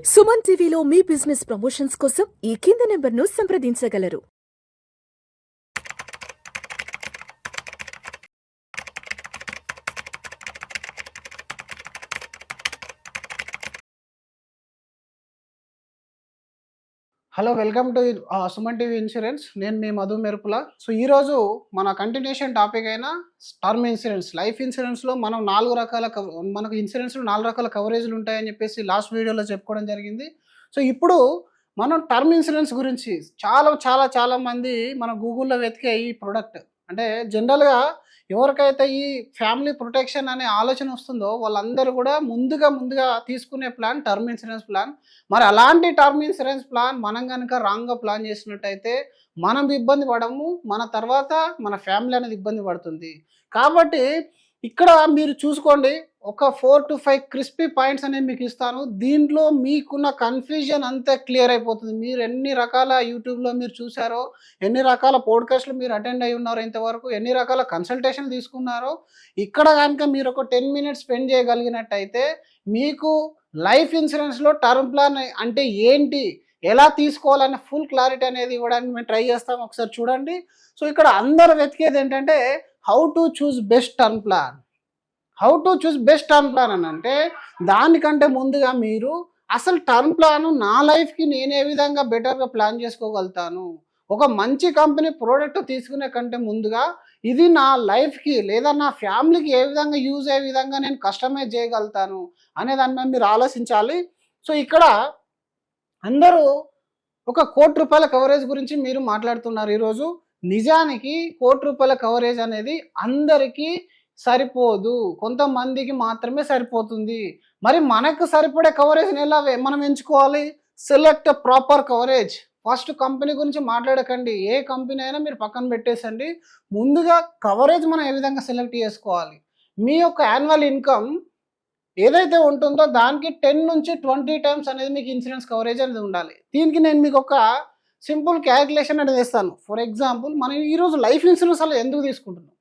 సుమన్ టీవీలో మీ business promotions కోసం ఈ కింది నెంబర్ను సంప్రదించగలరు. Hello, welcome to Suman TV insurance. నేను మీ మధు మెరుపుల. సో ఈరోజు మన కంటిన్యూషన్ టాపిక్ అయిన టర్మ్ ఇన్సూరెన్స్, లైఫ్ ఇన్సూరెన్స్లో మనం మనకు ఇన్సూరెన్స్లో 4 రకాల కవరేజీలు ఉంటాయని చెప్పేసి లాస్ట్ వీడియోలో చెప్పుకోవడం జరిగింది. సో ఇప్పుడు మనం టర్మ్ ఇన్సూరెన్స్ గురించి చాలా మంది మనం గూగుల్లో వెతికే ఈ ప్రోడక్ట్ అంటే జనరల్గా ఎవరికైతే ఈ ఫ్యామిలీ ప్రొటెక్షన్ అనే ఆలోచన వస్తుందో వాళ్ళందరూ కూడా ముందుగా తీసుకునే ప్లాన్ టర్మ్ ఇన్సూరెన్స్ ప్లాన్. మరి అలాంటి టర్మ్ ఇన్సూరెన్స్ ప్లాన్ మనం కనుక రాంగ్గా ప్లాన్ చేసినట్టయితే మనం ఇబ్బంది పడము, మన తర్వాత మన ఫ్యామిలీ అనేది ఇబ్బంది పడుతుంది. కాబట్టి ఇక్కడ మీరు చూసుకోండి, ఒక 4 to 5 క్రిస్పీ పాయింట్స్ అనేవి మీకు ఇస్తాను. దీంట్లో మీకున్న కన్ఫ్యూజన్ అంతా క్లియర్ అయిపోతుంది. మీరు ఎన్ని రకాల యూట్యూబ్లో మీరు చూసారో, ఎన్ని రకాల పోడ్కాస్ట్లు మీరు అటెండ్ అయి ఉన్నారో, ఇంతవరకు ఎన్ని రకాల కన్సల్టేషన్ తీసుకున్నారో, ఇక్కడ కనుక మీరు ఒక 10 minutes స్పెండ్ చేయగలిగినట్టయితే మీకు లైఫ్ ఇన్సూరెన్స్లో టర్మ్ ప్లాన్ అంటే ఏంటి, ఎలా తీసుకోవాలనే ఫుల్ క్లారిటీ అనేది ఇవ్వడానికి మేము ట్రై చేస్తాం. ఒకసారి చూడండి. సో ఇక్కడ అందరూ వెతికేది ఏంటంటే how to choose best term plan. How to choose best term plan అని అంటే దానికంటే ముందుగా మీరు అసలు టర్మ్ ప్లాన్ నా లైఫ్కి నేను ఏ విధంగా బెటర్గా ప్లాన్ చేసుకోగలుగుతాను, ఒక మంచి కంపెనీ ప్రోడక్ట్ తీసుకునే కంటే ముందుగా ఇది నా లైఫ్కి లేదా నా ఫ్యామిలీకి ఏ విధంగా యూజ్ అయ్యే విధంగా నేను కస్టమైజ్ చేయగలుగుతాను అనే దాని మీద మీరు ఆలోచించాలి. సో ఇక్కడ అందరూ ఒక ₹1,00,00,000 కవరేజ్ గురించి మీరు మాట్లాడుతున్నారు ఈరోజు. నిజానికి ₹1,00,00,000 కవరేజ్ అనేది అందరికీ సరిపోదు, కొంతమందికి మాత్రమే సరిపోతుంది. మరి మనకు సరిపడే కవరేజ్ని ఎలా మనం ఎంచుకోవాలి? Select proper coverage. First company గురించి మాట్లాడకండి, ఏ కంపెనీ అయినా మీరు పక్కన పెట్టేసండి. ముందుగా కవరేజ్ మనం ఏ విధంగా సెలెక్ట్ చేసుకోవాలి? మీ యొక్క యాన్యువల్ ఇన్కమ్ ఏదైతే ఉంటుందో దానికి 10 నుంచి 20 టైమ్స్ అనేది మీకు ఇన్సూరెన్స్ కవరేజ్ అనేది ఉండాలి. దీనికి నేను మీకు ఒక సింపుల్ క్యాలిక్యులేషన్ అనేది ఇస్తాను. ఫర్ ఎగ్జాంపుల్, మనం ఈరోజు లైఫ్ ఇన్సూరెన్స్ అలా ఎందుకు తీసుకుంటున్నాం?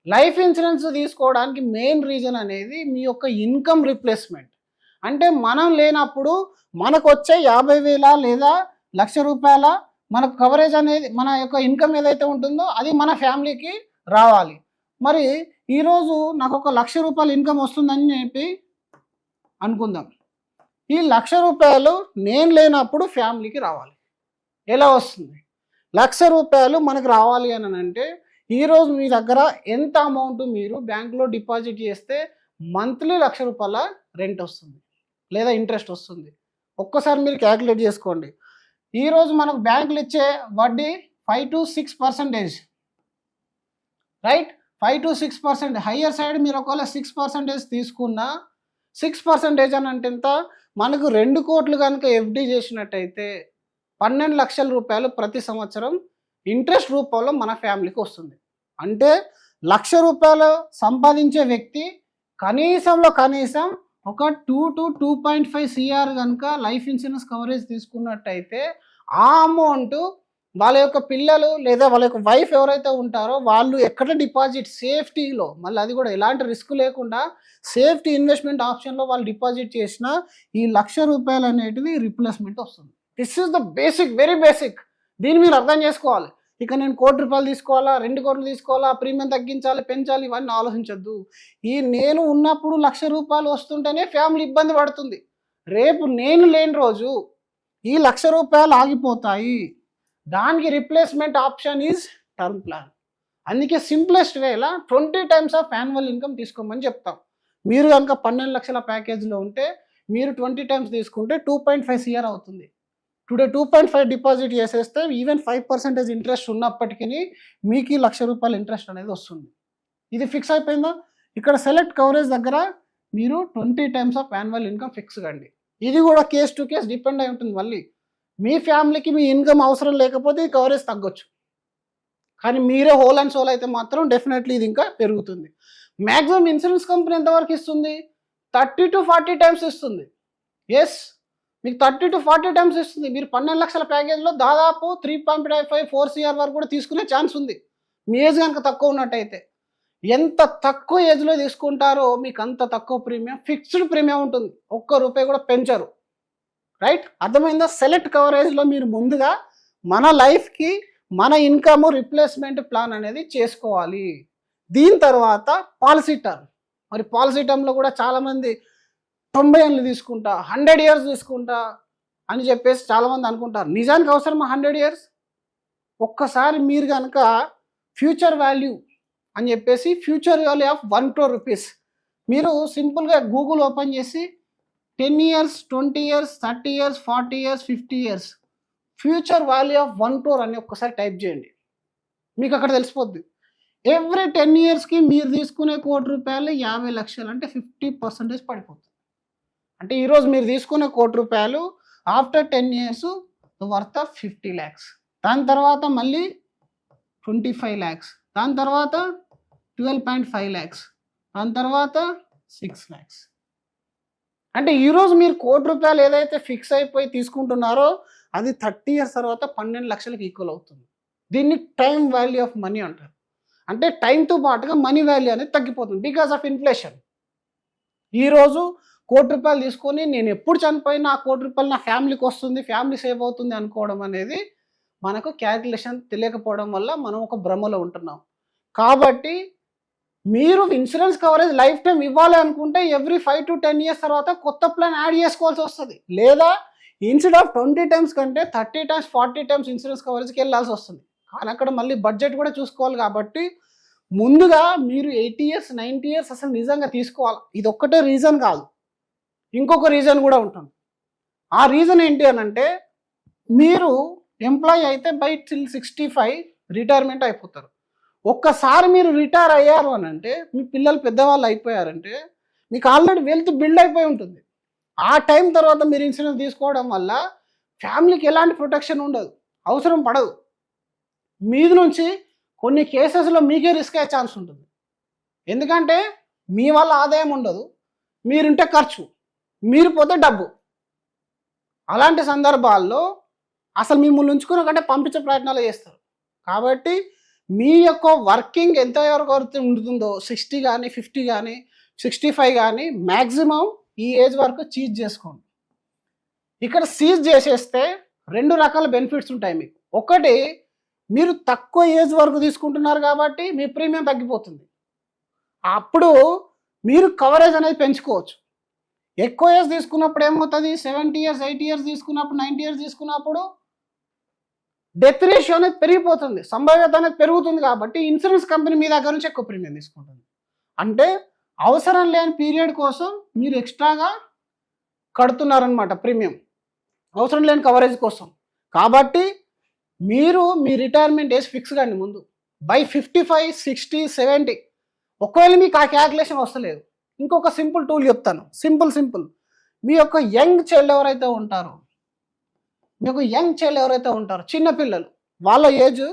లైఫ్ ఇన్సూరెన్స్ తీసుకోవడానికి మెయిన్ రీజన్ అనేది మీ యొక్క ఇన్కమ్ రిప్లేస్మెంట్. అంటే మనం లేనప్పుడు మనకు వచ్చే 50,000 లేదా ₹1,00,000 మనకు కవరేజ్ అనేది, మన యొక్క ఇన్కమ్ ఏదైతే ఉంటుందో అది మన ఫ్యామిలీకి రావాలి. మరి ఈరోజు నాకు ఒక ₹1,00,000 ఇన్కమ్ వస్తుందని చెప్పి అనుకుందాం. ఈ ₹1,00,000 నేను లేనప్పుడు ఫ్యామిలీకి రావాలి. ఎలా వస్తుంది? ₹1,00,000 మనకు రావాలి అని అంటే ఈరోజు మీ దగ్గర ఎంత అమౌంట్ మీరు బ్యాంకులో డిపాజిట్ చేస్తే మంత్లీ ₹1,00,000 రెంట్ వస్తుంది లేదా ఇంట్రెస్ట్ వస్తుంది. ఒక్కసారి మీరు క్యాలిక్యులేట్ చేసుకోండి. ఈరోజు మనకు బ్యాంకులు ఇచ్చే వడ్డీ 5 to 6%, right? 5 to 6%. Higher side మీరు ఒకవేళ 6% తీసుకున్నా 6% అని అంటే ఎంత? మనకు 2 కోట్లు కనుక ఎఫ్డి చేసినట్టయితే ₹12,00,000 ప్రతి సంవత్సరం ఇంట్రెస్ట్ రూపంలో మన ఫ్యామిలీకి వస్తుంది. అంటే ₹1,00,000 సంపాదించే వ్యక్తి కనీసం ఒక 2 to 2.5 CR కనుక లైఫ్ ఇన్సూరెన్స్ కవరేజ్ తీసుకున్నట్టయితే ఆ అమౌంట్ వాళ్ళ యొక్క పిల్లలు లేదా వాళ్ళ యొక్క వైఫ్ ఎవరైతే ఉంటారో వాళ్ళు ఎక్కడ డిపాజిట్ సేఫ్టీలో, మళ్ళీ అది కూడా ఎలాంటి రిస్క్ లేకుండా సేఫ్టీ ఇన్వెస్ట్మెంట్ ఆప్షన్లో వాళ్ళు డిపాజిట్ చేసిన ఈ ₹1,00,000 అనేటివి రిప్లేస్మెంట్ వస్తుంది. This is the basic, very basic. దీన్ని మీరు అర్థం చేసుకోవాలి. ఇక నేను ₹1,00,00,000 తీసుకోవాలా, 2 కోట్లు తీసుకోవాలా, ప్రీమియం తగ్గించాలి, పెంచాలి, ఇవన్నీ ఆలోచించద్దు. ఈ నేను ఉన్నప్పుడు ₹1,00,000 వస్తుంటేనే ఫ్యామిలీ ఇబ్బంది పడుతుంది. రేపు నేను లేని రోజు ఈ ₹1,00,000 ఆగిపోతాయి. దానికి replacement option is term plan. అందుకే సింప్లెస్ట్ వేలా 20 టైమ్స్ ఆఫ్ యాన్యువల్ ఇన్కమ్ తీసుకోమని చెప్తాం. మీరు కనుక 12,00,000 ప్యాకేజ్లో ఉంటే మీరు 20 టైమ్స్ తీసుకుంటే 2.5 CR అవుతుంది. టుడే 2.5 డిపాజిట్ చేసేస్తే ఈవెన్ 5% ఇంట్రెస్ట్ ఉన్నప్పటికీ మీకు ఈ ₹1,00,000 ఇంట్రెస్ట్ అనేది వస్తుంది. ఇది ఫిక్స్ అయిపోయిందా? ఇక్కడ సెలెక్ట్ కవరేజ్ దగ్గర మీరు 20 times of annual income fix కండి. ఇది కూడా కేస్ టు కేస్ డిపెండ్ అయి ఉంటుంది. మళ్ళీ మీ ఫ్యామిలీకి మీ ఇన్కమ్ అవసరం లేకపోతే ఈ కవరేజ్ తగ్గొచ్చు, కానీ మీరే హోల్ అండ్ సోల్ అయితే మాత్రం డెఫినెట్లీ ఇది ఇంకా పెరుగుతుంది. మ్యాక్సిమం ఇన్సూరెన్స్ కంపెనీ ఎంతవరకు ఇస్తుంది? 30 to 40 టైమ్స్ ఇస్తుంది. ఎస్, మీకు 30 to 40 టైమ్స్ ఇస్తుంది. మీరు 12,00,000 ప్యాకేజ్లో దాదాపు 3.5 4 CR వరకు కూడా తీసుకునే ఛాన్స్ ఉంది మీ ఏజ్ కనుక తక్కువ ఉన్నట్టయితే. ఎంత తక్కువ ఏజ్లో తీసుకుంటారో మీకు అంత తక్కువ ప్రీమియం, ఫిక్స్డ్ ప్రీమియం ఉంటుంది. ₹1 కూడా పెంచరు. రైట్? అర్థమైందా? సెలెక్ట్ కవరేజ్లో మీరు ముందుగా మన లైఫ్కి మన ఇన్కమ్ రిప్లేస్మెంట్ ప్లాన్ అనేది చేసుకోవాలి. దీని తర్వాత పాలసీ టర్మ్. మరి పాలసీ టర్మ్లో కూడా చాలామంది 90 ఏళ్ళు తీసుకుంటా, 100 ఇయర్స్ తీసుకుంటా అని చెప్పేసి చాలామంది అనుకుంటారు. నిజానికి అవసరమా 100 ఇయర్స్? ఒక్కసారి మీరు కనుక ఫ్యూచర్ వాల్యూ అని చెప్పేసి future value of 1 crore rupees మీరు సింపుల్గా గూగుల్ ఓపెన్ చేసి 10 years, 20 years, 30 years, 40 years, 50 years future value of 1 crore అని ఒక్కసారి టైప్ చేయండి. మీకు అక్కడ తెలిసిపోద్ది. ఎవ్రీ 10 ఇయర్స్కి మీరు తీసుకునే ₹1,00,00,000 50 లక్షలు అంటే 50% పడిపోతుంది. అంటే ఈరోజు మీరు తీసుకునే ₹1,00,00,000 after 10 years worth of 50 lakhs. దాని తర్వాత మళ్ళీ 25 lakhs, దాని తర్వాత 12.5 lakhs, దాని తర్వాత 6 lakhs. అంటే ఈరోజు మీరు ₹1,00,00,000 ఏదైతే ఫిక్స్ అయిపోయి తీసుకుంటున్నారో అది 30 ఇయర్స్ తర్వాత 12 లక్షలకు ఈక్వల్ అవుతుంది. దీన్ని టైం వాల్యూ ఆఫ్ మనీ అంటారు. అంటే టైంతో పాటుగా మనీ వాల్యూ అనేది తగ్గిపోతుంది బికాస్ ఆఫ్ ఇన్ఫ్లేషన్. ఈరోజు ₹1,00,00,000 తీసుకొని నేను ఎప్పుడు చనిపోయినా ఆ ₹1,00,00,000 నా ఫ్యామిలీకి వస్తుంది, ఫ్యామిలీ సేవ్ అవుతుంది అనుకోవడం అనేది మనకు క్యాల్కులేషన్ తెలియకపోవడం వల్ల మనం ఒక భ్రమలో ఉంటున్నాం. కాబట్టి మీరు ఇన్సూరెన్స్ కవరేజ్ లైఫ్ టైం ఇవ్వాలి అనుకుంటే ఎవ్రీ 5 to 10 ఇయర్స్ తర్వాత కొత్త ప్లాన్ యాడ్ చేసుకోవాల్సి వస్తుంది. లేదా ఇన్స్టెడ్ ఆఫ్ 20 టైమ్స్ కంటే 30 టైమ్స్ 40 టైమ్స్ ఇన్సూరెన్స్ కవరేజ్కి వెళ్ళాల్సి వస్తుంది. కానీ అక్కడ మళ్ళీ బడ్జెట్ కూడా చూసుకోవాలి. కాబట్టి ముందుగా మీరు 80 ఇయర్స్ 90 ఇయర్స్ అసలు నిజంగా తీసుకోవాలి. ఇది ఒక్కటే రీజన్ కాదు, ఇంకొక రీజన్ కూడా ఉంటుంది. ఆ రీజన్ ఏంటి అని అంటే మీరు ఎంప్లాయీ అయితే బై till 65 రిటైర్మెంట్ అయిపోతారు. ఒక్కసారి మీరు రిటైర్ అయ్యారు అని అంటే మీ పిల్లలు పెద్దవాళ్ళు అయిపోయారంటే మీకు ఆల్రెడీ వెల్త్ బిల్డ్ అయిపోయి ఉంటుంది. ఆ టైం తర్వాత మీరు ఇన్సూరెన్స్ తీసుకోవడం వల్ల ఫ్యామిలీకి ఎలాంటి ప్రొటెక్షన్ ఉండదు, అవసరం పడదు. మీది నుంచి కొన్ని కేసెస్లో మీకే రిస్క్ అయ్యే ఛాన్స్ ఉంటుంది. ఎందుకంటే మీ వల్ల ఆదాయం ఉండదు, మీరుంటే ఖర్చు, మీరు పోతే డబ్బు. అలాంటి సందర్భాల్లో అసలు మిమ్మల్ని ఉంచుకున్న కంటే పంపించే ప్రయత్నాలు చేస్తారు. కాబట్టి మీ యొక్క వర్కింగ్ ఎంత వరకు ఉంటుందో 60 కానీ 50 కానీ 65 కానీ మ్యాక్సిమం ఈ ఏజ్ వరకు చీజ్ చేసుకోండి. ఇక్కడ సీజ్ చేసేస్తే 2 రకాల బెనిఫిట్స్ ఉంటాయి మీకు. ఒకటి, మీరు తక్కువ ఏజ్ వరకు తీసుకుంటున్నారు కాబట్టి మీ ప్రీమియం తగ్గిపోతుంది. అప్పుడు మీరు కవరేజ్ అనేది పెంచుకోవచ్చు. ఎక్కువ ఏజ్ తీసుకున్నప్పుడు ఏమవుతుంది, 70 ఇయర్స్ 80 ఇయర్స్ తీసుకున్నప్పుడు 90 ఇయర్స్ తీసుకున్నప్పుడు డెత్ రేషియో అనేది పెరిగిపోతుంది, సంభావ్యత అనేది పెరుగుతుంది. కాబట్టి ఇన్సూరెన్స్ కంపెనీ మీ దగ్గర నుంచి ఎక్కువ ప్రీమియం తీసుకుంటుంది. అంటే అవసరం లేని పీరియడ్ కోసం మీరు ఎక్స్ట్రాగా కడుతున్నారనమాట ప్రీమియం, అవసరం లేని కవరేజ్ కోసం. కాబట్టి మీరు మీ రిటైర్మెంట్ ఏజ్ ఫిక్స్ కండి ముందు బై 55, 60, 70. ఒకవేళ మీకు ఆ క్యాల్కులేషన్ వస్తలేదు, ఇంకొక సింపుల్ టూల్ చెప్తాను. సింపుల్ మీ యొక్క యంగ్ చైల్డ్ ఎవరైతే ఉంటారో చిన్నపిల్లలు, వాళ్ళ ఏజ్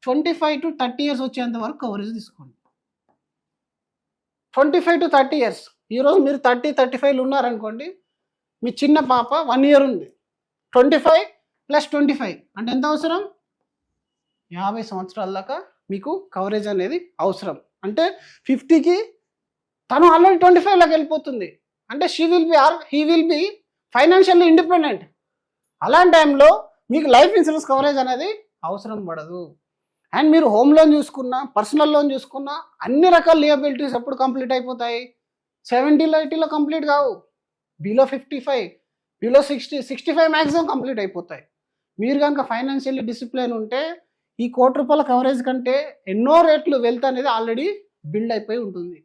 25 to 30 ఇయర్స్ వచ్చేంత వరకు కవరేజ్ తీసుకోండి. 25 to 30 ఇయర్స్. ఈరోజు మీరు 30, 35 ఉన్నారనుకోండి, మీ చిన్న పాప 1 ఇయర్ ఉంది. 25 + 25 అంటే ఎంత అవసరం, 50 సంవత్సరాల దాకా మీకు కవరేజ్ అనేది అవసరం. అంటే 50కి తను ఆల్రెడీ 25లోకి వెళ్ళిపోతుంది. అంటే he will be financially independent. అలాంటి టైంలో మీకు లైఫ్ ఇన్సూరెన్స్ కవరేజ్ అనేది అవసరం పడదు. అండ్ మీరు హోమ్ లోన్ చూసుకున్నా, పర్సనల్ లోన్ చూసుకున్నా, అన్ని రకాల లియబిలిటీస్ ఎప్పుడు కంప్లీట్ అయిపోతాయి, 70, 80లో కంప్లీట్ కావు. బిలో 55, బిలో 60, 65 మ్యాక్సిమం కంప్లీట్ అయిపోతాయి. మీరు కనుక ఫైనాన్షియల్లీ డిసిప్లిన్ ఉంటే ఈ ₹1,00,00,000 కవరేజ్ కంటే ఎన్నో రేట్లు వెల్త్ అనేది ఆల్రెడీ బిల్డ్ అయిపోయి ఉంటుంది.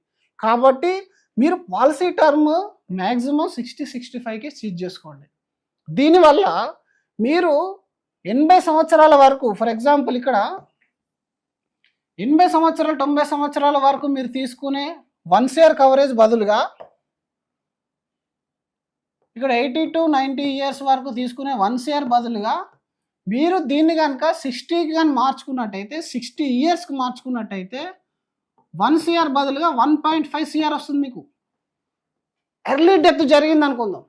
కాబట్టి మీరు పాలసీ టర్మ్ మ్యాక్సిమం 60, 65కి సీజ్ చేసుకోండి. దీనివల్ల మీరు 80 సంవత్సరాల వరకు, ఫర్ ఎగ్జాంపుల్ ఇక్కడ 80 సంవత్సరాలు 90 సంవత్సరాల వరకు మీరు తీసుకునే 1 year కవరేజ్ బదులుగా ఇక్కడ 80 to 90 ఇయర్స్ వరకు తీసుకునే 1 year బదులుగా మీరు దీన్ని కనుక 60కి కానీ మార్చుకున్నట్టయితే, 60 ఇయర్స్కి మార్చుకున్నట్టయితే 1 year బదులుగా 1.5 year వస్తుంది మీకు. ఎర్లీ డెత్ జరిగింది అనుకుందాం,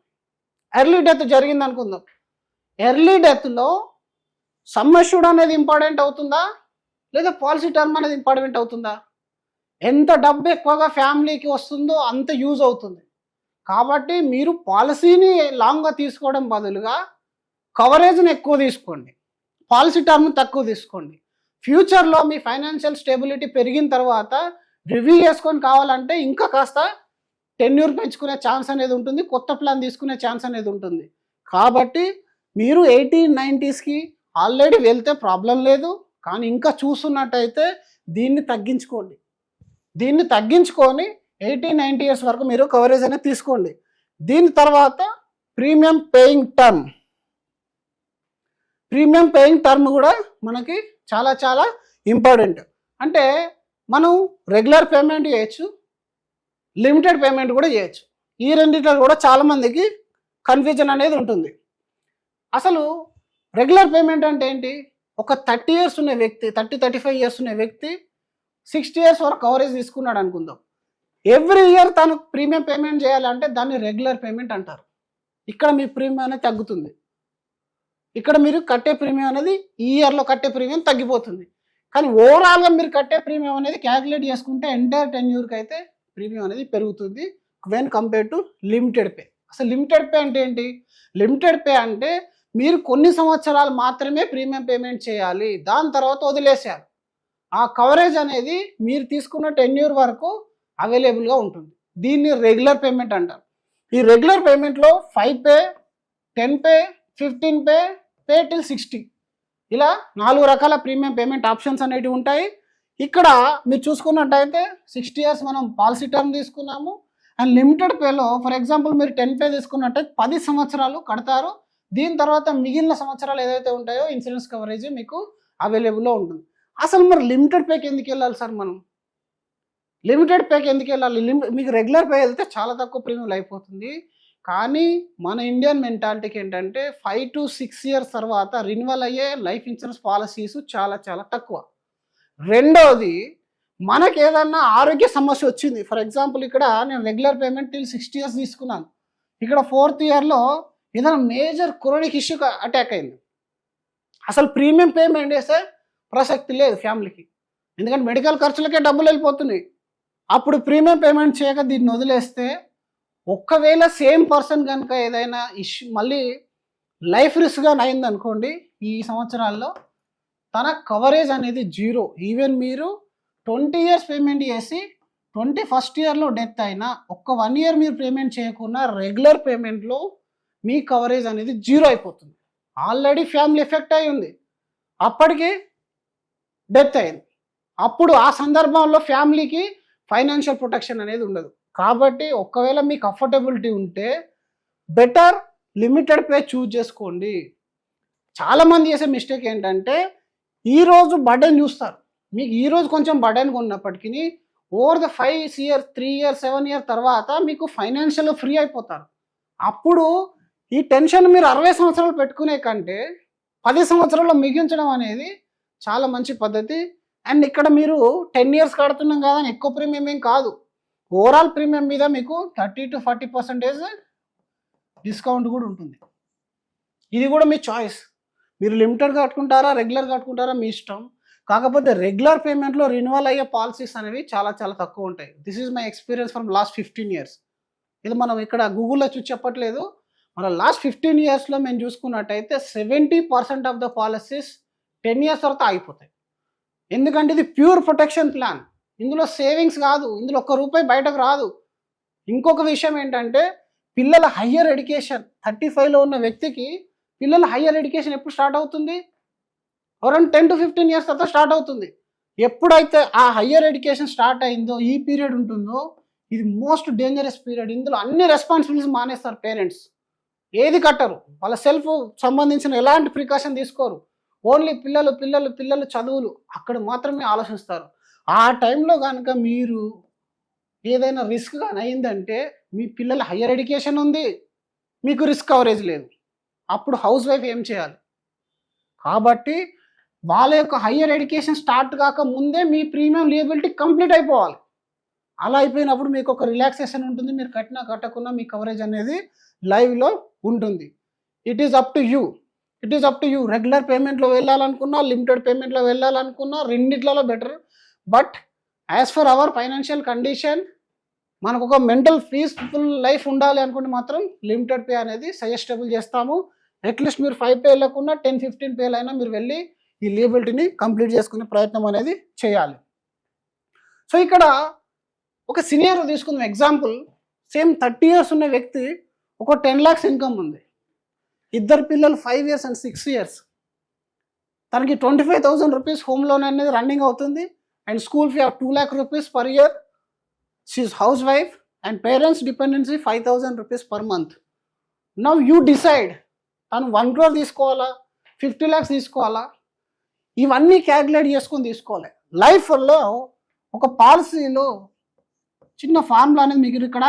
ఎర్లీ డెత్లో సమ్ అష్యూర్డ్ అనేది ఇంపార్టెంట్ అవుతుందా, లేదా పాలసీ టర్మ్ అనేది ఇంపార్టెంట్ అవుతుందా? ఎంత డబ్బు ఎక్కువగా ఫ్యామిలీకి వస్తుందో అంత యూజ్ అవుతుంది. కాబట్టి మీరు పాలసీని లాంగ్గా తీసుకోవడం బదులుగా కవరేజ్ని ఎక్కువ తీసుకోండి, పాలసీ టర్మ్ తక్కువ తీసుకోండి. ఫ్యూచర్లో మీ ఫైనాన్షియల్ స్టెబిలిటీ పెరిగిన తర్వాత రివ్యూ చేసుకొని కావాలంటే ఇంకా కాస్త టెన్యూర్ పెంచుకునే ఛాన్స్ అనేది ఉంటుంది, కొత్త ప్లాన్ తీసుకునే ఛాన్స్ అనేది ఉంటుంది. కాబట్టి మీరు 1890s ఆల్రెడీ వెళ్తే ప్రాబ్లం లేదు, కానీ ఇంకా చూస్తున్నట్టయితే దీన్ని తగ్గించుకోండి. దీన్ని తగ్గించుకొని 18-90 years వరకు మీరు కవరేజ్ అనేది తీసుకోండి. దీని తర్వాత ప్రీమియం పేయింగ్ టర్మ్ కూడా మనకి చాలా చాలా ఇంపార్టెంట్. అంటే మనం రెగ్యులర్ పేమెంట్ చేయొచ్చు, లిమిటెడ్ పేమెంట్ కూడా చేయొచ్చు. ఈ రెండింటిలో కూడా చాలామందికి కన్ఫ్యూజన్ అనేది ఉంటుంది. అసలు రెగ్యులర్ పేమెంట్ అంటే ఏంటి? ఒక 30 years ఉన్న వ్యక్తి, 30-35 years ఉన్న వ్యక్తి 60 years వరకు కవరేజ్ తీసుకున్నాడు అనుకుందాం. ఎవ్రీ ఇయర్ తను ప్రీమియం పేమెంట్ చేయాలంటే దాన్ని రెగ్యులర్ పేమెంట్ అంటారు. ఇక్కడ మీ ప్రీమియం అనేది తగ్గుతుంది, ఇక్కడ మీరు కట్టే ప్రీమియం అనేది ఈ ఇయర్లో కట్టే ప్రీమియం తగ్గిపోతుంది. కానీ ఓవరాల్గా మీరు కట్టే ప్రీమియం అనేది క్యాలిక్యులేట్ చేసుకుంటే ఎంటైర్ 10 years అయితే ప్రీమియం అనేది పెరుగుతుంది when compare to limited pay. అసలు లిమిటెడ్ పే అంటే ఏంటి? లిమిటెడ్ పే అంటే మీరు కొన్ని సంవత్సరాలు మాత్రమే ప్రీమియం పేమెంట్ చేయాలి, దాని తర్వాత వదిలేసేయాలి. ఆ కవరేజ్ అనేది మీరు తీసుకున్న 10 years వరకు అవైలబుల్గా ఉంటుంది. దీన్ని రెగ్యులర్ పేమెంట్ అంటారు. ఈ regular పేమెంట్లో 5 pay, 10 pay, 15 pay, pay till 60 ఇలా 4 రకాల ప్రీమియం పేమెంట్ ఆప్షన్స్ అనేవి ఉంటాయి. ఇక్కడ మీరు చూసుకున్నట్టయితే 60 years మనం పాలసీ టర్మ్ తీసుకున్నాము. అండ్ లిమిటెడ్ పేలో ఫర్ ఎగ్జాంపుల్ మీరు 10 pay తీసుకున్నట్టయితే 10 సంవత్సరాలు కడతారు. దీని తర్వాత మిగిలిన సంవత్సరాలు ఏదైతే ఉంటాయో ఇన్సూరెన్స్ కవరేజ్ మీకు అవైలబుల్లో ఉంటుంది. అసలు మరి లిమిటెడ్ పేకి ఎందుకు వెళ్ళాలి సార్? మనం లిమిటెడ్ పేకి ఎందుకు వెళ్ళాలి? మీకు రెగ్యులర్ పే వెళ్తే చాలా తక్కువ ప్రీమియం అయిపోతుంది. కానీ మన ఇండియన్ మెంటాలిటీకి ఏంటంటే 5 to 6 years తర్వాత రిన్యువల్ అయ్యే లైఫ్ ఇన్సూరెన్స్ పాలసీస్ చాలా చాలా తక్కువ. రెండోది, మనకి ఏదన్నా ఆరోగ్య సమస్య వచ్చింది, ఫర్ ఎగ్జాంపుల్ ఇక్కడ నేను రెగ్యులర్ పేమెంట్ టిల్ 60 years తీసుకున్నాను, ఇక్కడ 4th yearలో ఏదైనా మేజర్ క్రోనిక్ ఇష్యూ అటాక్ అయింది, అసలు ప్రీమియం పేమెంట్ చేసే ప్రసక్తి లేదు ఫ్యామిలీకి, ఎందుకంటే మెడికల్ ఖర్చులకే డబ్బులు వెళ్ళిపోతున్నాయి. అప్పుడు ప్రీమియం పేమెంట్ చేయక దీన్ని వదిలేస్తే ఒక్కవేళ సేమ్ పర్సన్ కనుక ఏదైనా ఇష్యూ మళ్ళీ లైఫ్ రిస్క్గా అయిందనుకోండి, ఈ సంవత్సరాల్లో తన కవరేజ్ అనేది 0. ఈవెన్ మీరు 20 years పేమెంట్ చేసి 21st yearలో డెత్ అయినా ఒక్క 1 year మీరు పేమెంట్ చేయకుండా రెగ్యులర్ పేమెంట్లో మీ కవరేజ్ అనేది 0 అయిపోతుంది. ఆల్రెడీ ఫ్యామిలీ ఎఫెక్ట్ అయి ఉంది, అప్పటికి డెత్ అయింది. అప్పుడు ఆ సందర్భంలో ఫ్యామిలీకి ఫైనాన్షియల్ ప్రొటెక్షన్ అనేది ఉండదు. కాబట్టి ఒకవేళ మీకు అఫోర్డబిలిటీ ఉంటే బెటర్ లిమిటెడ్ పే చూజ్ చేసుకోండి. చాలామంది చేసే మిస్టేక్ ఏంటంటే ఈరోజు బర్డెన్ చూస్తారు, మీకు ఈరోజు కొంచెం బర్డెన్గా ఉన్నప్పటికీ over the 5 years 3 years 7 years తర్వాత మీకు ఫైనాన్షియల్గా ఫ్రీ అయిపోతారు. అప్పుడు ఈ టెన్షన్ మీరు 60 సంవత్సరాలు పెట్టుకునే కంటే 10 సంవత్సరాల్లో మిగించడం అనేది చాలా మంచి పద్ధతి. అండ్ ఇక్కడ మీరు 10 years కడుతున్నాం కదా అని ఎక్కువ ప్రీమియం ఏం కాదు, ఓవరాల్ ప్రీమియం మీద మీకు 30 to 40% డిస్కౌంట్ కూడా ఉంటుంది. ఇది కూడా మీ చాయిస్, మీరు లిమిటెడ్ కట్టుకుంటారా రెగ్యులర్ కట్టుకుంటారా మీ ఇష్టం. కాకపోతే రెగ్యులర్ పేమెంట్లో రిన్యువల్ అయ్యే పాలసీస్ అనేవి చాలా చాలా తక్కువ ఉంటాయి. This is my experience from last 15 years. ఇది మనం ఇక్కడ గూగుల్లో చూసి చెప్పట్లేదు, మన లాస్ట్ 15 yearsలో మేము చూసుకున్నట్టయితే 70% ఆఫ్ ద పాలసీస్ 10 years తర్వాత ఆగిపోతాయి. ఎందుకంటే ఇది ప్యూర్ ప్రొటెక్షన్ ప్లాన్, ఇందులో సేవింగ్స్ కాదు, ఇందులో ₹1 బయటకు రాదు. ఇంకొక విషయం ఏంటంటే పిల్లల హయ్యర్ ఎడ్యుకేషన్, 35లో ఉన్న వ్యక్తికి పిల్లల హయ్యర్ ఎడ్యుకేషన్ ఎప్పుడు స్టార్ట్ అవుతుంది? అరౌండ్ 10 to 15 years తర్వాత స్టార్ట్ అవుతుంది. ఎప్పుడైతే ఆ హయ్యర్ ఎడ్యుకేషన్ స్టార్ట్ అయిందో ఈ పీరియడ్ ఉంటుందో ఇది మోస్ట్ డేంజరస్ పీరియడ్. ఇందులో అన్ని రెస్పాన్సిబిలిటీస్ మానేస్తారు పేరెంట్స్, ఏది కట్టరు, వాళ్ళ సెల్ఫ్ సంబంధించిన ఎలాంటి ప్రికాషన్ తీసుకోరు, ఓన్లీ పిల్లలు పిల్లలు పిల్లలు చదువులు అక్కడ మాత్రమే ఆలోచిస్తారు. ఆ టైంలో కనుక మీరు ఏదైనా రిస్క్ కానీ అయిందంటే మీ పిల్లల హయ్యర్ ఎడ్యుకేషన్ ఉంది, మీకు రిస్క్ కవరేజ్ లేదు, అప్పుడు హౌస్ వైఫ్ ఏం చేయాలి? కాబట్టి వాళ్ళ యొక్క హయ్యర్ ఎడ్యుకేషన్ స్టార్ట్ కాక ముందే మీ ప్రీమియం లియబిలిటీ కంప్లీట్ అయిపోవాలి. అలా అయిపోయినప్పుడు మీకు ఒక రిలాక్సేషన్ ఉంటుంది, మీరు కట్టినా కట్టకున్నా మీ కవరేజ్ అనేది లైవ్లో ఉంటుంది. It is up to you. Regular పేమెంట్లో వెళ్ళాలనుకున్నా లిమిటెడ్ పేమెంట్లో వెళ్ళాలనుకున్నా రెండిట్లలో better. But as for our financial condition మనకు ఒక మెంటల్ పీస్ఫుల్ లైఫ్ ఉండాలి అనుకుంటే మాత్రం లిమిటెడ్ పే అనేది సజెస్టబుల్ చేస్తాము. అట్లీస్ట్ మీరు 5 పే లేకుండా 10-15 పేలు అయినా మీరు వెళ్ళి ఈ లీబిలిటీని కంప్లీట్ చేసుకునే ప్రయత్నం అనేది చేయాలి. సో ఇక్కడ ఒక సినియర్ తీసుకుందాం ఎగ్జాంపుల్. సేమ్ 30 years ఉన్న వ్యక్తి ఒక 10 lakhs ఇన్కమ్ ఉంది, ఇద్దరు పిల్లలు 5 years and 6 years. తనకి 25,000 రూపీస్ హోమ్ లోన్ అనేది రన్నింగ్ అవుతుంది and school fee 2 lakh rupees per year. She's house wife and parents dependency 5,000 rupees per month. Now you decide తను 1 crore తీసుకోవాలా, 50 lakhs తీసుకోవాలా, ఇవన్నీ క్యాల్కులేట్ చేసుకొని తీసుకోవాలి. లైఫ్లో ఒక పాలసీలో చిన్న ఫార్ములా అనేది మీకు ఇక్కడ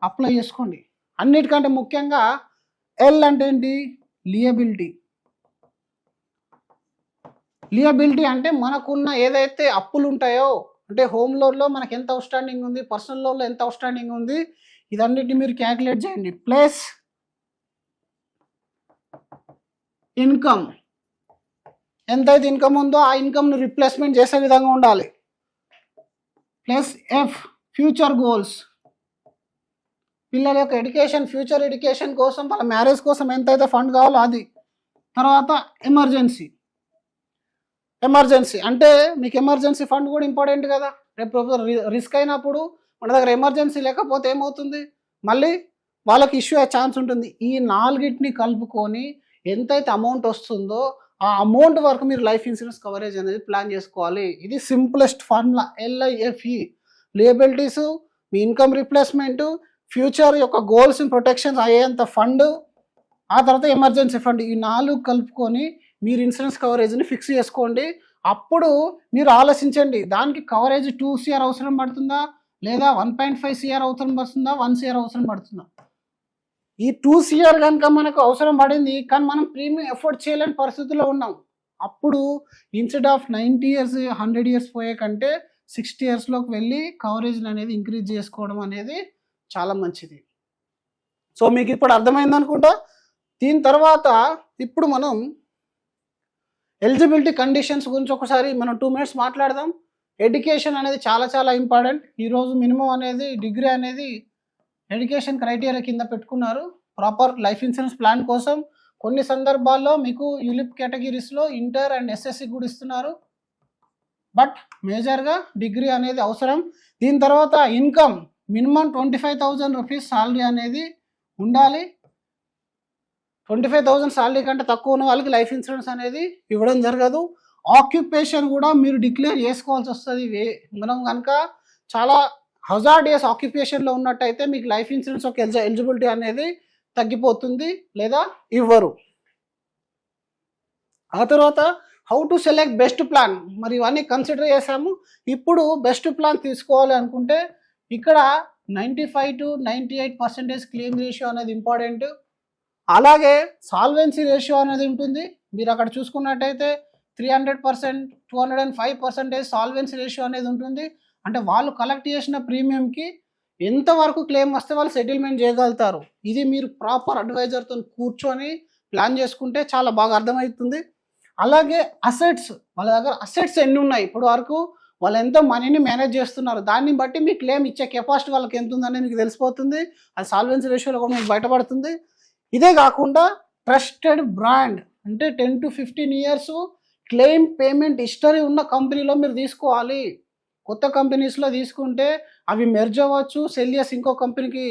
అప్లై చేసుకోండి. అన్నిటికంటే ముఖ్యంగా ఎల్ అంటే ఏంటి, లియబిలిటీ. లియబిలిటీ అంటే మనకున్న ఏదైతే అప్పులు ఉంటాయో, అంటే హోమ్ లోన్లో మనకి ఎంత అవుట్స్టాండింగ్ ఉంది, పర్సనల్ లోన్లో ఎంత అవుట్స్టాండింగ్ ఉంది, ఇదన్నిటిని మీరు క్యాల్కులేట్ చేయండి. ప్లస్ ఇన్కమ్, ఎంతైతే ఇన్కమ్ ఉందో ఆ ఇన్కమ్ని రిప్లేస్మెంట్ చేసే విధంగా ఉండాలి. Plus F, future goals. పిల్లల యొక్క ఎడ్యుకేషన్, ఫ్యూచర్ ఎడ్యుకేషన్ కోసం, వాళ్ళ మ్యారేజ్ కోసం ఎంతైతే ఫండ్ కావాలో అది. తర్వాత ఎమర్జెన్సీ. ఎమర్జెన్సీ అంటే మీకు ఎమర్జెన్సీ ఫండ్ కూడా ఇంపార్టెంట్ కదా. రేపు రిస్క్ అయినప్పుడు మన దగ్గర ఎమర్జెన్సీ లేకపోతే ఏమవుతుంది, మళ్ళీ వాళ్ళకి ఇష్యూ అయ్యే ఛాన్స్ ఉంటుంది. ఈ నాలుగిటిని కలుపుకొని ఎంతైతే అమౌంట్ వస్తుందో ఆ అమౌంట్ వరకు మీరు లైఫ్ ఇన్సూరెన్స్ కవరేజ్ అనేది ప్లాన్ చేసుకోవాలి. ఇది సింప్లెస్ట్ ఫార్ములా. LIFE, లియబిలిటీస్, మీ ఇన్కమ్ రిప్లేస్మెంట్, ఫ్యూచర్ యొక్క గోల్స్ ప్రొటెక్షన్స్ అయ్యేంత ఫండ్, ఆ తర్వాత ఎమర్జెన్సీ ఫండ్, ఈ 4 కలుపుకొని మీరు ఇన్సూరెన్స్ కవరేజ్ని ఫిక్స్ చేసుకోండి. అప్పుడు మీరు ఆలోచించండి, దానికి కవరేజ్ 2 CR అవసరం పడుతుందా, లేదా 1.5 CR అవసరం పడుతుందా, 1 CR అవసరం పడుతుందా. ఈ 2 CR కనుక మనకు అవసరం పడింది కానీ మనం ప్రీమియం ఎఫోర్డ్ చేయలేని పరిస్థితుల్లో ఉన్నాం, అప్పుడు ఇన్స్టెడ్ ఆఫ్ 90 years 100 years పోయే కంటే 60 yearsలోకి వెళ్ళి కవరేజ్ అనేది ఇంక్రీజ్ చేసుకోవడం అనేది చాలా మంచిది. సో మీకు ఇప్పుడు అర్థమైంది అనుకుంటా. దీని తర్వాత ఇప్పుడు మనం ఎలిజిబిలిటీ కండిషన్స్ గురించి ఒకసారి మనం 2 minutes మాట్లాడదాం. ఎడ్యుకేషన్ అనేది చాలా చాలా ఇంపార్టెంట్. ఈరోజు మినిమం అనేది డిగ్రీ అనేది ఎడ్యుకేషన్ క్రైటీరియా కింద పెట్టుకున్నారు ప్రాపర్ లైఫ్ ఇన్సూరెన్స్ ప్లాన్ కోసం. కొన్ని సందర్భాల్లో మీకు యూలిప్ కేటగిరీస్లో ఇంటర్ అండ్ SSC కూడా ఇస్తున్నారు, బట్ మేజర్గా డిగ్రీ అనేది అవసరం. దీని తర్వాత ఇన్కమ్ మినిమం 25,000 rupees శాలరీ అనేది ఉండాలి. 25,000 శాలరీ కంటే తక్కువ ఉన్న వాళ్ళకి లైఫ్ ఇన్సూరెన్స్ అనేది ఇవ్వడం జరగదు. ఆక్యుపేషన్ కూడా మీరు డిక్లేర్ చేసుకోవాల్సి వస్తుంది. మనం కనుక చాలా హజార్డియస్ ఆక్యుపేషన్లో ఉన్నట్టయితే మీకు లైఫ్ ఇన్సూరెన్స్ ఒక ఎలిజిబిలిటీ అనేది తగ్గిపోతుంది లేదా ఇవ్వరు. ఆ తర్వాత how to select best plan, మరి ఇవన్నీ కన్సిడర్ చేసాము. ఇప్పుడు బెస్ట్ ప్లాన్ తీసుకోవాలి అనుకుంటే ఇక్కడ 95 to 98% క్లెయిమ్ రేషియో అనేది ఇంపార్టెంట్. అలాగే సాల్వెన్సీ రేషియో అనేది ఉంటుంది. మీరు అక్కడ చూసుకున్నట్టయితే 300%, 205% సాల్వెన్సీ రేషియో అనేది ఉంటుంది. అంటే వాళ్ళు కలెక్ట్ చేసిన ప్రీమియంకి ఎంతవరకు క్లెయిమ్ వస్తే వాళ్ళు సెటిల్మెంట్ చేయగలుగుతారు. ఇది మీరు ప్రాపర్ అడ్వైజర్తో కూర్చొని ప్లాన్ చేసుకుంటే చాలా బాగా అర్థమవుతుంది. అలాగే అసెట్స్, వాళ్ళ దగ్గర అసెట్స్ ఎన్ని ఉన్నాయి, ఇప్పుడు వరకు వాళ్ళు ఎంతో మనీని మేనేజ్ చేస్తున్నారు, దాన్ని బట్టి మీ క్లెయిమ్ ఇచ్చే కెపాసిటీ వాళ్ళకి ఎంత ఉందనేది మీకు తెలిసిపోతుంది. అది సాల్వెన్సీ రేషియోలో కూడా మీకు బయటపడుతుంది. ఇదే కాకుండా ట్రస్టెడ్ బ్రాండ్, అంటే 10 to 15 years claim payment history ఉన్న కంపెనీలో మీరు తీసుకోవాలి. కొత్త కంపెనీస్లో తీసుకుంటే అవి మెర్జ్ అవ్వచ్చు, సెల్ చేసి ఇంకో కంపెనీకి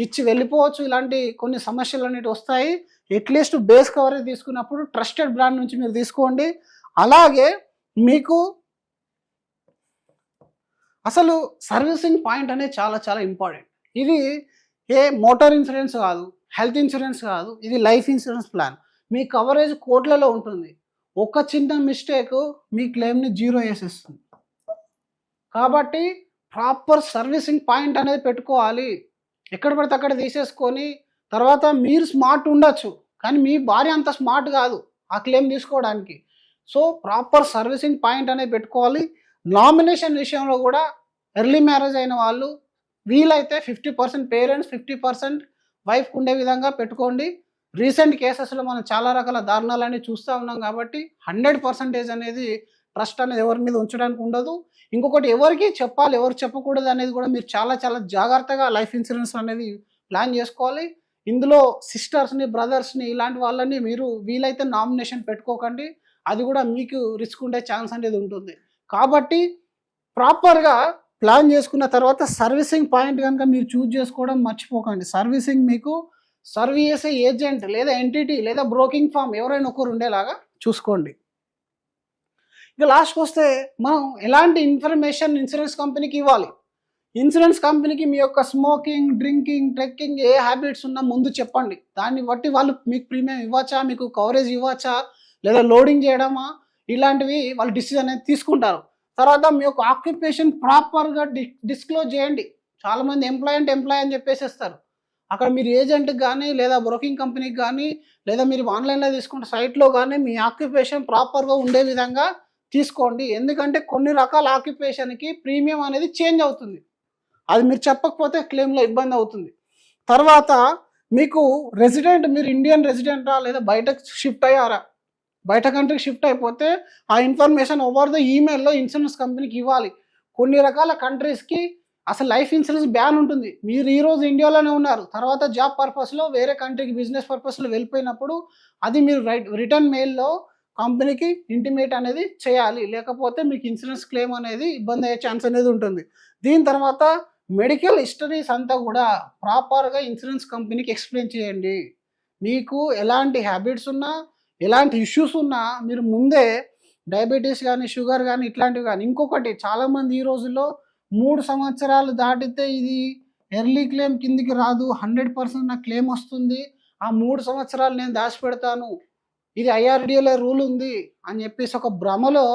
ఇచ్చి వెళ్ళిపోవచ్చు, ఇలాంటి కొన్ని సమస్యలు అనేవి వస్తాయి. అట్లీస్ట్ బేస్ కవరేజ్ తీసుకున్నప్పుడు ట్రస్టెడ్ బ్రాండ్ నుంచి మీరు తీసుకోండి. అలాగే మీకు అసలు సర్వీసింగ్ పాయింట్ అనేది చాలా చాలా ఇంపార్టెంట్. ఇది ఏ మోటార్ ఇన్సూరెన్స్ కాదు, హెల్త్ ఇన్సూరెన్స్ కాదు, ఇది లైఫ్ ఇన్సూరెన్స్ ప్లాన్. మీ కవరేజ్ కోట్లలో ఉంటుంది. ఒక చిన్న మిస్టేక్ మీ క్లెయిమ్ని 0 చేసేస్తుంది. కాబట్టి ప్రాపర్ సర్వీసింగ్ పాయింట్ అనేది పెట్టుకోవాలి. ఎక్కడ పడితే అక్కడ తీసేసుకొని తర్వాత మీరు స్మార్ట్ ఉండొచ్చు కానీ మీ భార్య అంత స్మార్ట్ కాదు ఆ క్లెయిమ్ తీసుకోవడానికి. సో ప్రాపర్ సర్వీసింగ్ పాయింట్ అనేది పెట్టుకోవాలి. నామినేషన్ విషయంలో కూడా ఎర్లీ మ్యారేజ్ అయిన వాళ్ళు వీలైతే 50% పేరెంట్స్ 50% వైఫ్కి ఉండే విధంగా పెట్టుకోండి. రీసెంట్ కేసెస్లో మనం చాలా రకాల దారుణాలన్నీ చూస్తూ ఉన్నాం కాబట్టి 100% అనేది ట్రస్ట్ అనేది ఎవరి మీద ఉంచడానికి ఉండదు. ఇంకొకటి ఎవరికి చెప్పాలి, ఎవరు చెప్పకూడదు అనేది కూడా మీరు చాలా చాలా జాగ్రత్తగా లైఫ్ ఇన్సూరెన్స్ అనేది ప్లాన్ చేసుకోవాలి. ఇందులో సిస్టర్స్‌ని, బ్రదర్స్‌ని ఇలాంటి వాళ్ళని మీరు వీలైతే నామినేషన్ పెట్టుకోకండి. అది కూడా మీకు రిస్క్ ఉండే ఛాన్స్ అనేది ఉంటుంది. కాబట్టి ప్రాపర్‌గా ప్లాన్ చేసుకున్న తర్వాత సర్వీసింగ్ పాయింట్ గనుక మీరు చూజ్ చేసుకోవడం మర్చిపోకండి. సర్వీసింగ్ మీకు సర్వ్ చేసే ఏజెంట్ లేదా ఎంటిటీ లేదా బ్రోకింగ్ ఫర్మ్ ఎవరైనా ఒకరు ఉండేలాగా చూసుకోండి. ఇక లాస్ట్‌కి వస్తే మనం ఎలాంటి ఇన్ఫర్మేషన్ ఇన్సూరెన్స్ కంపెనీకి ఇవ్వాలి? ఇన్సూరెన్స్ కంపెనీకి మీ యొక్క స్మోకింగ్, డ్రింకింగ్, ట్రెక్కింగ్ ఏ హ్యాబిట్స్ ఉన్నా ముందు చెప్పండి. దాన్ని బట్టి వాళ్ళు మీకు ప్రీమియం ఇవ్వచ్చా, మీకు కవరేజ్ ఇవ్వచ్చా, లేదా లోడింగ్ చేయడమా, ఇలాంటివి వాళ్ళు డిసిజన్ అనేది తీసుకుంటారు. తర్వాత మీ యొక్క ఆక్యుపేషన్ ప్రాపర్‌గా డిస్క్లోజ్ చేయండి. చాలామంది ఎంప్లాయ్ అంటే ఎంప్లాయ్ అని చెప్పేసేస్తారు. అక్కడ మీరు ఏజెంట్‌కి కానీ, లేదా బ్రోకింగ్ కంపెనీకి కానీ, లేదా మీరు ఆన్‌లైన్‌లో తీసుకుంటే సైట్‌లో కానీ మీ ఆక్యుపేషన్ ప్రాపర్‌గా ఉండే విధంగా తీసుకోండి. ఎందుకంటే కొన్ని రకాల ఆక్యుపేషన్‌కి ప్రీమియం అనేది చేంజ్ అవుతుంది. అది మీరు చెప్పకపోతే క్లెయిమ్‌లో ఇబ్బంది అవుతుంది. తర్వాత మీకు మీరు ఇండియన్ రెసిడెంటా లేదా బయటకు షిఫ్ట్ అయ్యారా? బయట కంట్రీకి షిఫ్ట్ అయిపోతే ఆ ఇన్ఫర్మేషన్ ఓవర్ ద ఈమెయిల్‌లో ఇన్సూరెన్స్ కంపెనీకి ఇవ్వాలి. కొన్ని రకాల కంట్రీస్‌కి అసలు లైఫ్ ఇన్సూరెన్స్ బ్యాన్ ఉంటుంది. మీరు ఈరోజు ఇండియాలోనే ఉన్నారు. తర్వాత జాబ్ పర్పస్‌లో వేరే కంట్రీకి బిజినెస్ పర్పస్‌లో వెళ్ళిపోయినప్పుడు అది మీరు రిటర్న్ మెయిల్‌లో కంపెనీకి ఇంటిమేట్ అనేది చేయాలి. లేకపోతే మీకు ఇన్సూరెన్స్ క్లెయిమ్ అనేది ఇబ్బంది అయ్యే ఛాన్స్ అనేది ఉంటుంది. దీని తర్వాత మెడికల్ హిస్టరీస్ అంతా కూడా ప్రాపర్‌గా ఇన్సూరెన్స్ కంపెనీకి ఎక్స్‌ప్లెయిన్ చేయండి. మీకు ఎలాంటి హ్యాబిట్స్ ఉన్నా, ఎలాంటి ఇష్యూస్ ఉన్నా మీరు ముందే డయాబెటీస్ కానీ, షుగర్ కానీ ఇట్లాంటివి కానీ. ఇంకొకటి చాలామంది ఈ రోజుల్లో 3 సంవత్సరాలు దాటితే ఇది ఎర్లీ క్లెయిమ్ కిందికి రాదు. 100% నాకు క్లెయిమ్ వస్తుంది. ఆ 3 సంవత్సరాలు నేను దాచిపెడతాను. ఇది ఐఆర్‌డిఏలో రూల్ ఉంది అని చెప్పేసి ఒక భ్రమలో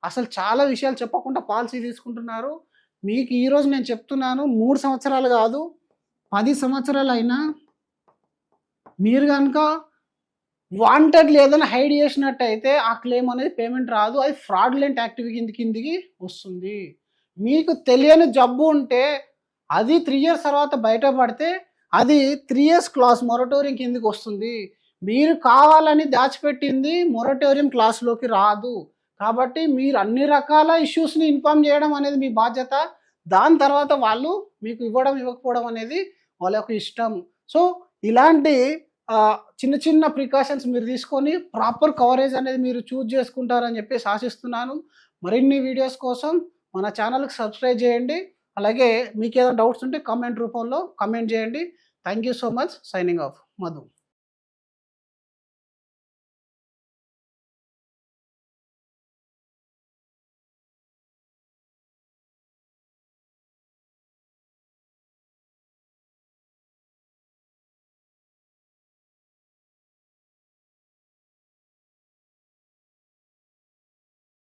అసలు చాలా విషయాలు చెప్పకుండా పాలసీ తీసుకుంటున్నారు. మీకు ఈరోజు నేను చెప్తున్నాను 3 సంవత్సరాలు కాదు, 10 సంవత్సరాలైనా మీరు గనుక వాంటెడ్‌లీ ఏదైనా హైడ్ చేసినట్టయితే ఆ క్లెయిమ్ అనేది పేమెంట్ రాదు. అది ఫ్రాడ్యులెంట్ యాక్టివిటీ కిందికి వస్తుంది. మీకు తెలియని జబ్బు ఉంటే అది 3 ఇయర్స్ తర్వాత బయటపడితే అది 3 ఇయర్స్ క్లాస్ మొరటోరియం కిందికి వస్తుంది. మీరు కావాలని దాచిపెట్టింది మొరటోరియం క్లాస్‌లోకి రాదు. కాబట్టి మీరు అన్ని రకాల ఇష్యూస్‌ని ఇన్ఫార్మ్ చేయడం అనేది మీ బాధ్యత. దాని తర్వాత వాళ్ళు మీకు ఇవ్వడం, ఇవ్వకపోవడం అనేది వాళ్ళ యొక్క ఇష్టం. సో, ఇలాంటి చిన్న చిన్న ప్రికాషన్స్ మీరు తీసుకొని ప్రాపర్ కవరేజ్ అనేది మీరు చూజ్ చేసుకుంటారని చెప్పేసి ఆశిస్తున్నాను. మరిన్ని వీడియోస్ కోసం మన ఛానల్‌కి సబ్స్క్రైబ్ చేయండి. అలాగే మీకేదైనా డౌట్స్ ఉంటే కామెంట్ రూపంలో కామెంట్ చేయండి. Thank you so much. Signing off. Madhu.